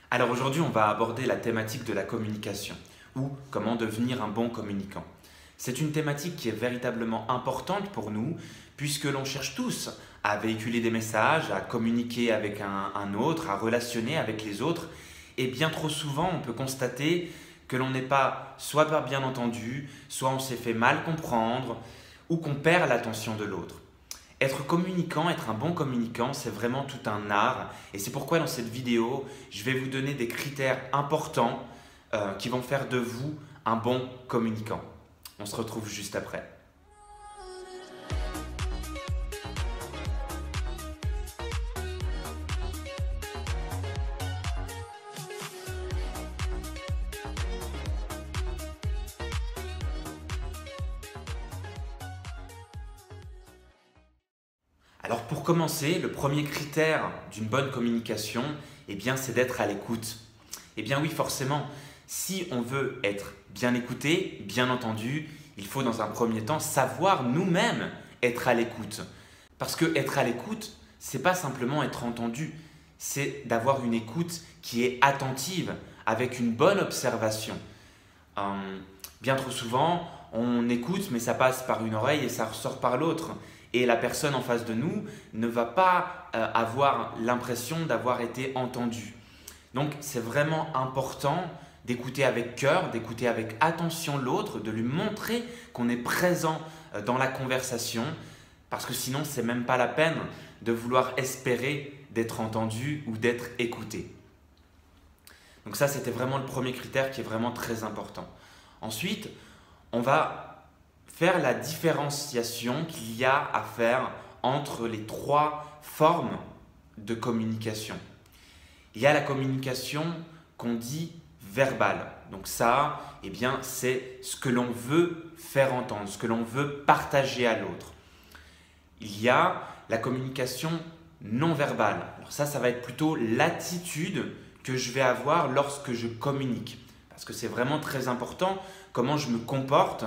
Alors aujourd'hui, on va aborder la thématique de la communication ou comment devenir un bon communicant. C'est une thématique qui est véritablement importante pour nous puisque l'on cherche tous à véhiculer des messages, à communiquer avec un autre, à relationner avec les autres. Et bien trop souvent, on peut constater que l'on n'est pas soit pas bien entendu, soit on s'est fait mal comprendre ou qu'on perd l'attention de l'autre. Être communicant, être un bon communicant, c'est vraiment tout un art. Et c'est pourquoi dans cette vidéo, je vais vous donner des critères importants qui vont faire de vous un bon communicant. On se retrouve juste après. Alors pour commencer, le premier critère d'une bonne communication, c'est d'être à l'écoute. Eh bien oui, forcément, si on veut être bien écouté, bien entendu, il faut dans un premier temps savoir nous-mêmes être à l'écoute. Parce que être à l'écoute, c'est pas simplement être entendu, c'est d'avoir une écoute qui est attentive, avec une bonne observation. Bien trop souvent, on écoute, mais ça passe par une oreille et ça ressort par l'autre. Et la personne en face de nous ne va pas avoir l'impression d'avoir été entendue. Donc c'est vraiment important d'écouter avec cœur, d'écouter avec attention l'autre, de lui montrer qu'on est présent dans la conversation, parce que sinon c'est même pas la peine de vouloir espérer d'être entendu ou d'être écouté. Donc ça, c'était vraiment le premier critère qui est vraiment très important. Ensuite, on va faire la différenciation qu'il y a à faire entre les trois formes de communication. Il y a la communication qu'on dit verbale. Donc ça, c'est ce que l'on veut faire entendre, ce que l'on veut partager à l'autre. Il y a la communication non verbale. Alors ça va être plutôt l'attitude que je vais avoir lorsque je communique. Parce que c'est vraiment très important comment je me comporte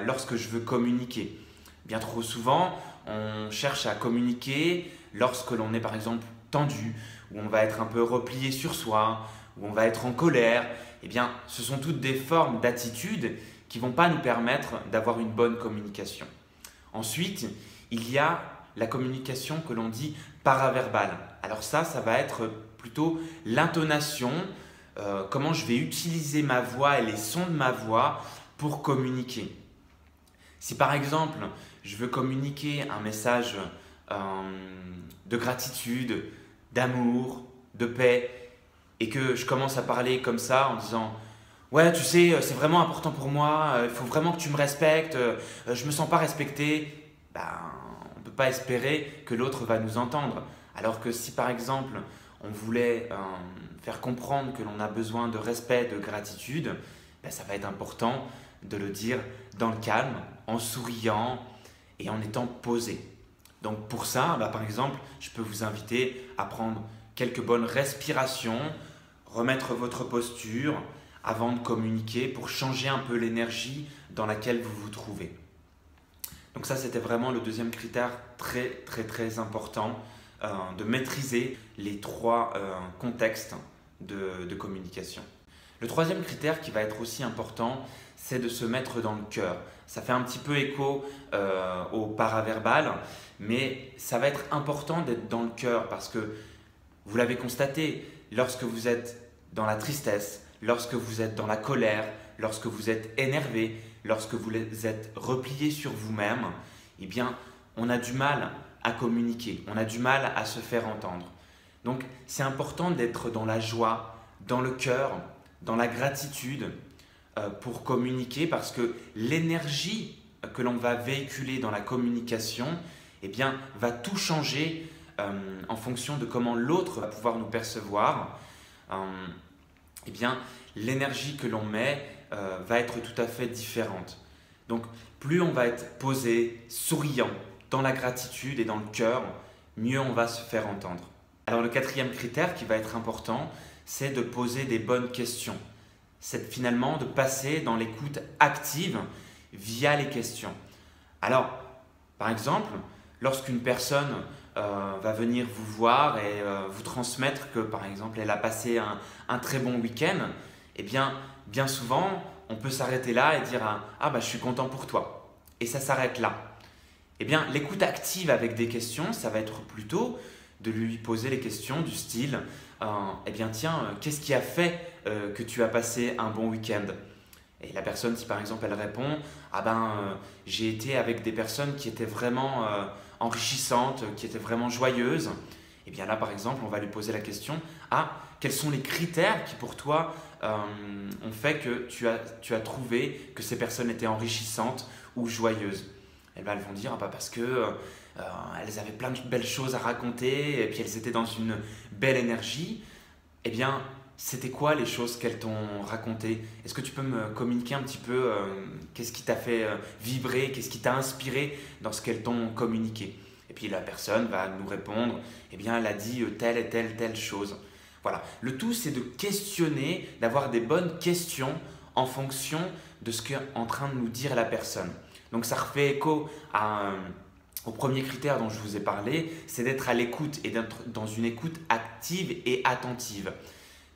lorsque je veux communiquer. Bien trop souvent, on cherche à communiquer lorsque l'on est par exemple tendu, où on va être un peu replié sur soi, où on va être en colère. Ce sont toutes des formes d'attitude qui ne vont pas nous permettre d'avoir une bonne communication. Ensuite, il y a la communication que l'on dit paraverbale. Alors ça va être plutôt l'intonation, comment je vais utiliser ma voix et les sons de ma voix pour communiquer. Si par exemple, je veux communiquer un message de gratitude, d'amour, de paix, et que je commence à parler comme ça en disant « Ouais, tu sais, c'est vraiment important pour moi, il faut vraiment que tu me respectes, je me sens pas respecté », on ne peut pas espérer que l'autre va nous entendre. Alors que si par exemple, on voulait faire comprendre que l'on a besoin de respect, de gratitude, ça va être important de le dire dans le calme, en souriant et en étant posé. Donc pour ça, par exemple, je peux vous inviter à prendre quelques bonnes respirations, remettre votre posture avant de communiquer pour changer un peu l'énergie dans laquelle vous vous trouvez. Donc ça, c'était vraiment le deuxième critère très important, de maîtriser les trois contextes de communication. Le troisième critère qui va être aussi important, c'est de se mettre dans le cœur. Ça fait un petit peu écho au paraverbal, mais ça va être important d'être dans le cœur parce que, vous l'avez constaté, lorsque vous êtes dans la tristesse, lorsque vous êtes dans la colère, lorsque vous êtes énervé, lorsque vous êtes replié sur vous-même, on a du mal à communiquer, on a du mal à se faire entendre. Donc, c'est important d'être dans la joie, dans le cœur, dans la gratitude pour communiquer parce que l'énergie que l'on va véhiculer dans la communication va tout changer en fonction de comment l'autre va pouvoir nous percevoir. L'énergie que l'on met va être tout à fait différente. Donc, plus on va être posé, souriant, dans la gratitude et dans le cœur, mieux on va se faire entendre. Alors, le quatrième critère qui va être important, c'est de poser des bonnes questions. C'est finalement de passer dans l'écoute active via les questions. Alors, par exemple, lorsqu'une personne va venir vous voir et vous transmettre que par exemple elle a passé un très bon week-end, eh bien souvent on peut s'arrêter là et dire ah bah je suis content pour toi, et ça s'arrête là. Eh bien l'écoute active avec des questions, ça va être plutôt de lui poser les questions du style eh bien tiens, qu'est-ce qui a fait que tu as passé un bon week-end? Et la personne, si par exemple elle répond j'ai été avec des personnes qui étaient vraiment enrichissantes, qui étaient vraiment joyeuses, et bien là par exemple on va lui poser la question quels sont les critères qui pour toi ont fait que tu as trouvé que ces personnes étaient enrichissantes ou joyeuses? Et bien elles vont dire parce que elles avaient plein de belles choses à raconter et puis elles étaient dans une belle énergie. Eh bien c'était quoi les choses qu'elles t'ont racontées? Est-ce que tu peux me communiquer un petit peu qu'est-ce qui t'a fait vibrer, qu'est-ce qui t'a inspiré dans ce qu'elles t'ont communiqué? Et puis la personne va nous répondre, eh bien elle a dit telle et telle chose. Voilà. Le tout c'est de questionner, d'avoir des bonnes questions en fonction de ce qu'est en train de nous dire la personne. Donc ça refait écho au premier critère dont je vous ai parlé, c'est d'être à l'écoute et d'être dans une écoute active et attentive.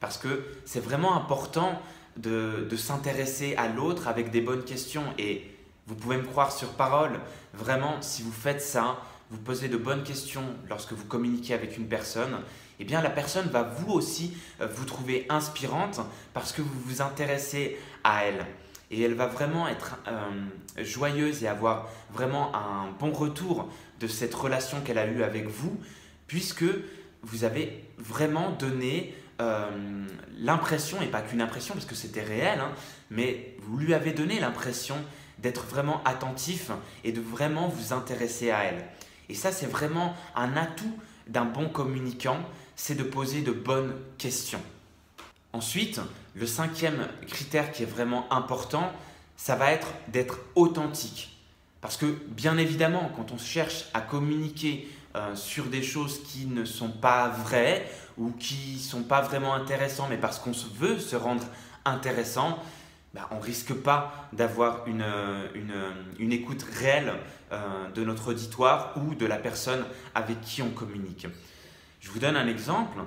Parce que c'est vraiment important de s'intéresser à l'autre avec des bonnes questions. Et vous pouvez me croire sur parole, vraiment, si vous faites ça, vous posez de bonnes questions lorsque vous communiquez avec une personne, eh bien la personne va vous aussi vous trouver inspirante parce que vous vous intéressez à elle. Et elle va vraiment être joyeuse et avoir vraiment un bon retour de cette relation qu'elle a eue avec vous, puisque vous avez vraiment donné l'impression, et pas qu'une impression parce que c'était réel, mais vous lui avez donné l'impression d'être vraiment attentif et de vraiment vous intéresser à elle. Et ça, c'est vraiment un atout d'un bon communicant, c'est de poser de bonnes questions. Ensuite, le cinquième critère qui est vraiment important, ça va être d'être authentique. Parce que bien évidemment, quand on cherche à communiquer sur des choses qui ne sont pas vraies ou qui ne sont pas vraiment intéressantes, mais parce qu'on veut se rendre intéressant, on ne risque pas d'avoir une écoute réelle de notre auditoire ou de la personne avec qui on communique. Je vous donne un exemple.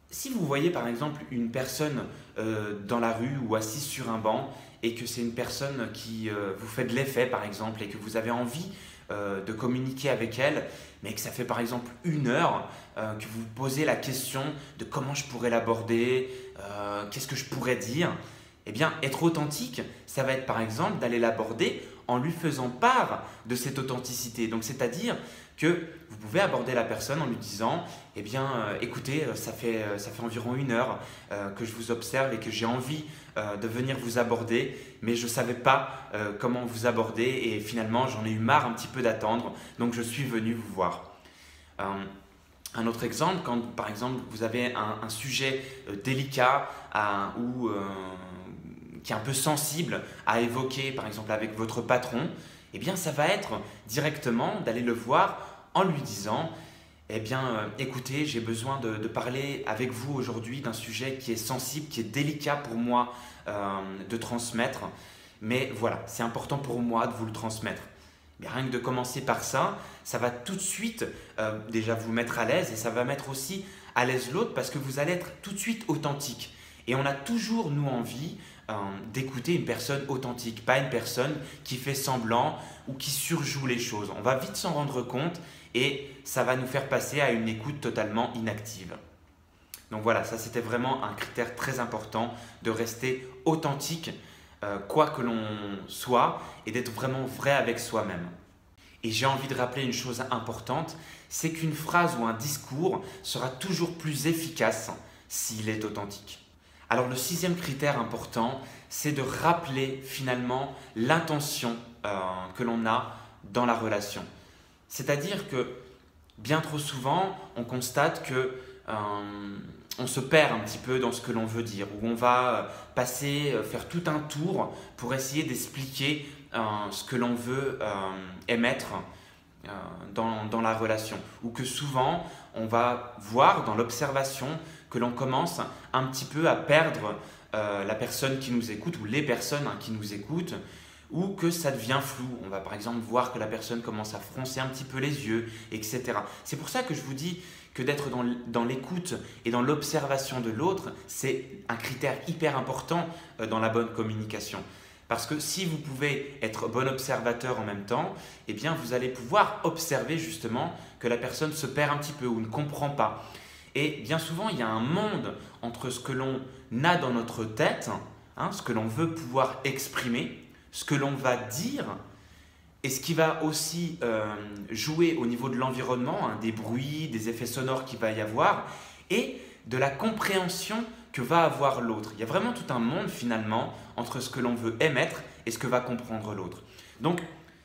Si vous voyez par exemple une personne dans la rue ou assise sur un banc et que c'est une personne qui vous fait de l'effet par exemple et que vous avez envie de communiquer avec elle, mais que ça fait par exemple 1 heure que vous vous posez la question de comment je pourrais l'aborder, qu'est-ce que je pourrais dire, eh bien être authentique, ça va être par exemple d'aller l'aborder en lui faisant part de cette authenticité. Donc c'est-à-dire que vous pouvez aborder la personne en lui disant écoutez, ça fait environ 1 heure que je vous observe et que j'ai envie de venir vous aborder, mais je ne savais pas comment vous aborder et finalement j'en ai eu marre un petit peu d'attendre, donc je suis venu vous voir. Un autre exemple, quand par exemple vous avez un sujet délicat ou qui est un peu sensible à évoquer par exemple avec votre patron, eh bien ça va être directement d'aller le voir en lui disant écoutez, j'ai besoin de parler avec vous aujourd'hui d'un sujet qui est sensible, qui est délicat pour moi de transmettre, mais voilà, c'est important pour moi de vous le transmettre. Mais rien que de commencer par ça, ça va tout de suite déjà vous mettre à l'aise et ça va mettre aussi à l'aise l'autre parce que vous allez être tout de suite authentique. Et on a toujours, nous, envie d'écouter une personne authentique, pas une personne qui fait semblant ou qui surjoue les choses. On va vite s'en rendre compte et ça va nous faire passer à une écoute totalement inactive. Donc voilà, ça c'était vraiment un critère très important de rester authentique, quoi que l'on soit, et d'être vraiment vrai avec soi-même. Et j'ai envie de rappeler une chose importante, c'est qu'une phrase ou un discours sera toujours plus efficace s'il est authentique. Alors le 6e critère important, c'est de rappeler finalement l'intention que l'on a dans la relation. C'est-à-dire que bien trop souvent, on constate que on se perd un petit peu dans ce que l'on veut dire, où on va faire tout un tour pour essayer d'expliquer ce que l'on veut émettre dans la relation. Ou que souvent, on va voir dans l'observation que l'on commence un petit peu à perdre la personne qui nous écoute ou les personnes qui nous écoutent, ou que ça devient flou. On va par exemple voir que la personne commence à froncer un petit peu les yeux, etc. C'est pour ça que je vous dis que d'être dans l'écoute et dans l'observation de l'autre, c'est un critère hyper important dans la bonne communication. Parce que si vous pouvez être bon observateur en même temps, eh bien vous allez pouvoir observer justement que la personne se perd un petit peu ou ne comprend pas. Et bien souvent, il y a un monde entre ce que l'on a dans notre tête, ce que l'on veut pouvoir exprimer, ce que l'on va dire, et ce qui va aussi jouer au niveau de l'environnement, des bruits, des effets sonores qu'il va y avoir, et de la compréhension que va avoir l'autre. Il y a vraiment tout un monde finalement entre ce que l'on veut émettre et ce que va comprendre l'autre. Donc,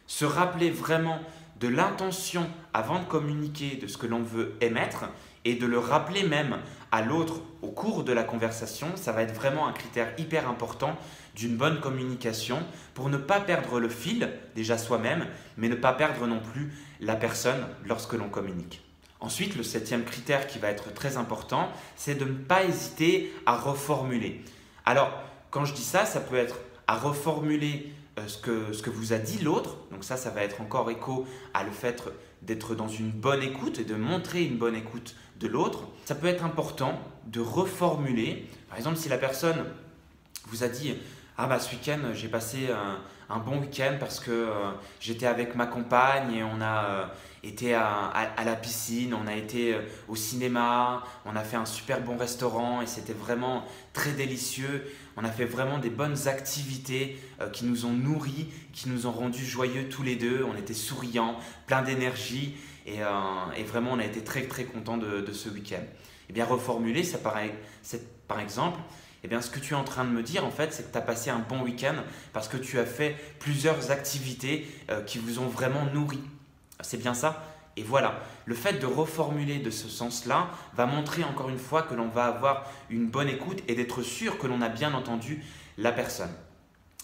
se rappeler vraiment de l'intention avant de communiquer de ce que l'on veut émettre et de le rappeler même à l'autre au cours de la conversation, ça va être vraiment un critère hyper important d'une bonne communication pour ne pas perdre le fil, déjà soi-même, mais ne pas perdre non plus la personne lorsque l'on communique. Ensuite, le 7e critère qui va être très important, c'est de ne pas hésiter à reformuler. Alors, quand je dis ça, ça peut être à reformuler ce que vous a dit l'autre. Donc ça va être encore écho à le fait d'être dans une bonne écoute et de montrer une bonne écoute de l'autre. Ça peut être important de reformuler. Par exemple, si la personne vous a dit « Ah bah ce week-end, j'ai passé un bon week-end parce que j'étais avec ma compagne et on a été à la piscine, on a été au cinéma, on a fait un super bon restaurant et c'était vraiment très délicieux. On a fait vraiment des bonnes activités qui nous ont nourris, qui nous ont rendus joyeux tous les deux. On était souriants, plein d'énergie et vraiment on a été très très contents de ce week-end. » Eh bien reformuler, ça c'est par exemple, eh bien, ce que tu es en train de me dire, en fait, c'est que tu as passé un bon week-end parce que tu as fait plusieurs activités qui vous ont vraiment nourri. C'est bien ça? Et voilà, le fait de reformuler de ce sens-là va montrer encore une fois que l'on va avoir une bonne écoute et d'être sûr que l'on a bien entendu la personne.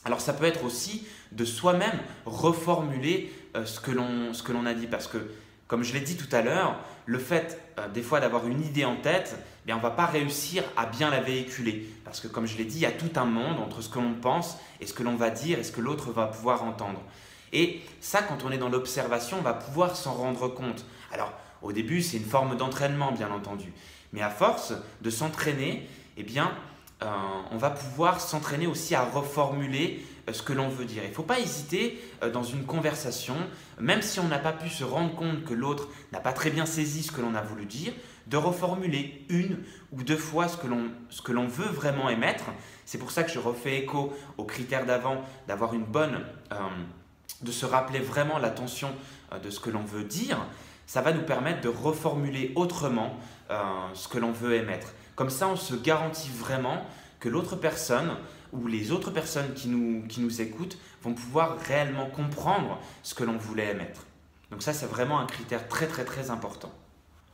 Alors ça peut être aussi de soi-même reformuler ce que l'on a dit parce que, comme je l'ai dit tout à l'heure, le fait des fois d'avoir une idée en tête, eh bien, on ne va pas réussir à bien la véhiculer. Parce que comme je l'ai dit, il y a tout un monde entre ce que l'on pense et ce que l'on va dire et ce que l'autre va pouvoir entendre. Et ça, quand on est dans l'observation, on va pouvoir s'en rendre compte. Alors, au début, c'est une forme d'entraînement, bien entendu. Mais à force de s'entraîner, eh bien, on va pouvoir s'entraîner aussi à reformuler ce que l'on veut dire. Il ne faut pas hésiter dans une conversation, même si on n'a pas pu se rendre compte que l'autre n'a pas très bien saisi ce que l'on a voulu dire, de reformuler une ou deux fois ce que l'on veut vraiment émettre. C'est pour ça que je refais écho aux critères d'avant, d'avoir une bonne, de se rappeler vraiment l'attention de ce que l'on veut dire. Ça va nous permettre de reformuler autrement ce que l'on veut émettre. Comme ça, on se garantit vraiment que l'autre personne ou les autres personnes qui nous écoutent vont pouvoir réellement comprendre ce que l'on voulait émettre. Donc ça, c'est vraiment un critère très très très important.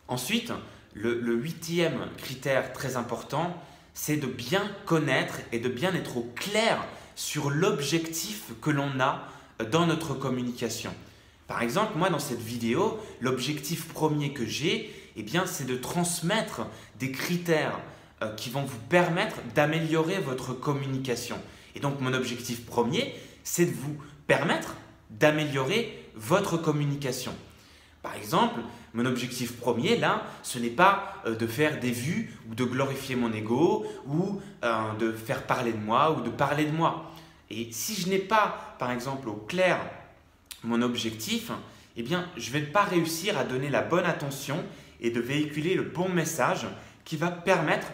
Ensuite, le 8e critère très important, c'est de bien connaître et de bien être au clair sur l'objectif que l'on a dans notre communication. Par exemple, moi dans cette vidéo, l'objectif premier que j'ai, eh bien, c'est de transmettre des critères qui vont vous permettre d'améliorer votre communication. Et donc mon objectif premier, c'est de vous permettre d'améliorer votre communication. Par exemple, mon objectif premier là, ce n'est pas de faire des vues ou de glorifier mon ego ou de faire parler de moi ou de parler de moi. Et si je n'ai pas, par exemple, au clair mon objectif, eh bien, je ne vais pas réussir à donner la bonne attention et de véhiculer le bon message qui va permettre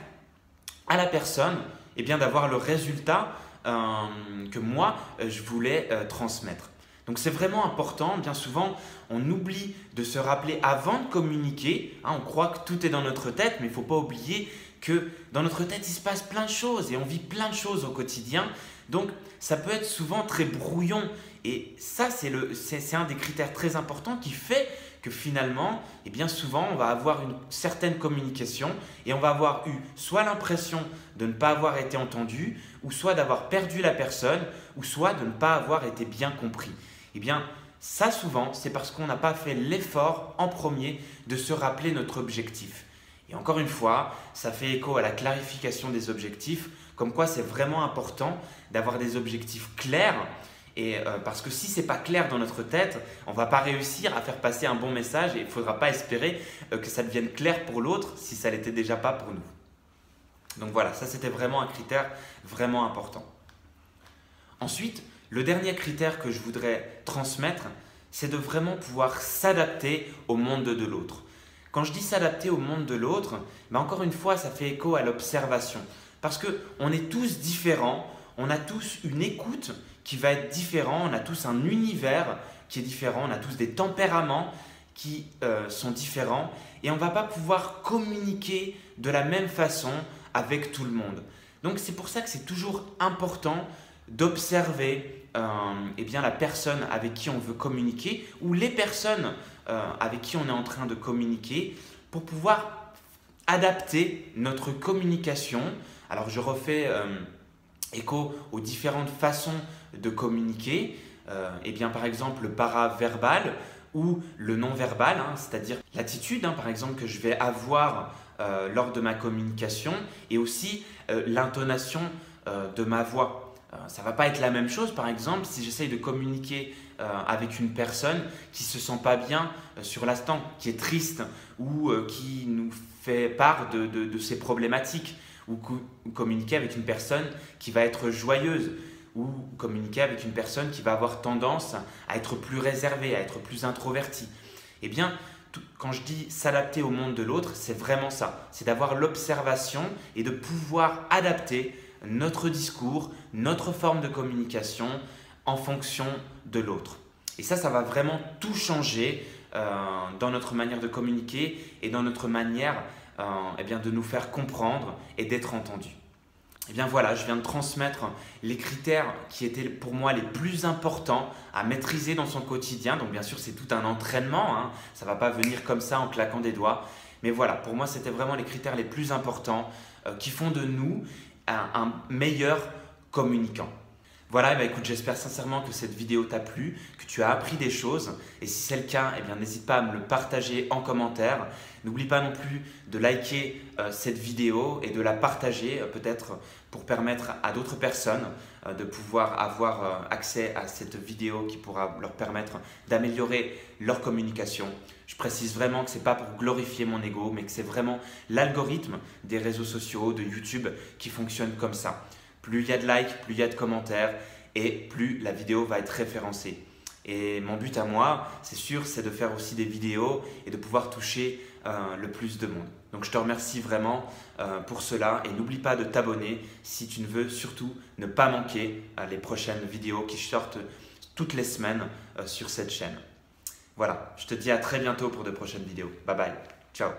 à la personne eh bien, d'avoir le résultat que moi, je voulais transmettre. Donc c'est vraiment important, bien souvent, on oublie de se rappeler avant de communiquer. On croit que tout est dans notre tête, mais il ne faut pas oublier que dans notre tête, il se passe plein de choses et on vit plein de choses au quotidien. Donc ça peut être souvent très brouillon et ça, c'est un des critères très importants qui fait que finalement, et bien souvent, on va avoir une certaine communication et on va avoir eu soit l'impression de ne pas avoir été entendu, ou soit d'avoir perdu la personne, ou soit de ne pas avoir été bien compris. Eh bien, ça souvent, c'est parce qu'on n'a pas fait l'effort en premier de se rappeler notre objectif. Et encore une fois, ça fait écho à la clarification des objectifs, comme quoi c'est vraiment important d'avoir des objectifs clairs Et parce que si ce n'est pas clair dans notre tête, on ne va pas réussir à faire passer un bon message et il ne faudra pas espérer que ça devienne clair pour l'autre si ça ne l'était déjà pas pour nous. Donc voilà, ça c'était vraiment un critère vraiment important. Ensuite, le dernier critère que je voudrais transmettre, c'est de vraiment pouvoir s'adapter au monde de l'autre. Quand je dis s'adapter au monde de l'autre, encore une fois, ça fait écho à l'observation. Parce qu'on est tous différents, on a tous une écoute qui va être différente, on a tous un univers qui est différent, on a tous des tempéraments qui sont différents et on ne va pas pouvoir communiquer de la même façon avec tout le monde. Donc c'est pour ça que c'est toujours important d'observer la personne avec qui on veut communiquer ou les personnes avec qui on est en train de communiquer pour pouvoir adapter notre communication. Alors je refais écho aux différentes façons de communiquer. Par exemple le paraverbal ou le non-verbal, c'est-à-dire l'attitude par exemple que je vais avoir lors de ma communication et aussi l'intonation de ma voix. Ça ne va pas être la même chose par exemple si j'essaye de communiquer avec une personne qui ne se sent pas bien sur l'instant, qui est triste ou qui nous fait part de ses problématiques, ou communiquer avec une personne qui va être joyeuse, ou communiquer avec une personne qui va avoir tendance à être plus réservée, à être plus introvertie. Eh bien, quand je dis s'adapter au monde de l'autre, c'est vraiment ça. C'est d'avoir l'observation et de pouvoir adapter notre discours, notre forme de communication en fonction de l'autre. Et ça va vraiment tout changer dans notre manière de communiquer et dans notre manière de nous faire comprendre et d'être entendus. Voilà, je viens de transmettre les critères qui étaient pour moi les plus importants à maîtriser dans son quotidien. Donc bien sûr, c'est tout un entraînement, ça ne va pas venir comme ça en claquant des doigts. Mais voilà, pour moi, c'était vraiment les critères les plus importants qui font de nous un meilleur communicant. Voilà, écoute, j'espère sincèrement que cette vidéo t'a plu, que tu as appris des choses. Et si c'est le cas, n'hésite pas à me le partager en commentaire. N'oublie pas non plus de liker cette vidéo et de la partager peut-être pour permettre à d'autres personnes de pouvoir avoir accès à cette vidéo qui pourra leur permettre d'améliorer leur communication. Je précise vraiment que ce n'est pas pour glorifier mon ego, mais que c'est vraiment l'algorithme des réseaux sociaux, de YouTube qui fonctionne comme ça. Plus il y a de likes, plus il y a de commentaires et plus la vidéo va être référencée. Et mon but à moi, c'est sûr, c'est de faire aussi des vidéos et de pouvoir toucher le plus de monde. Donc je te remercie vraiment pour cela et n'oublie pas de t'abonner si tu ne veux surtout ne pas manquer les prochaines vidéos qui sortent toutes les semaines sur cette chaîne. Voilà, je te dis à très bientôt pour de prochaines vidéos. Bye bye, ciao.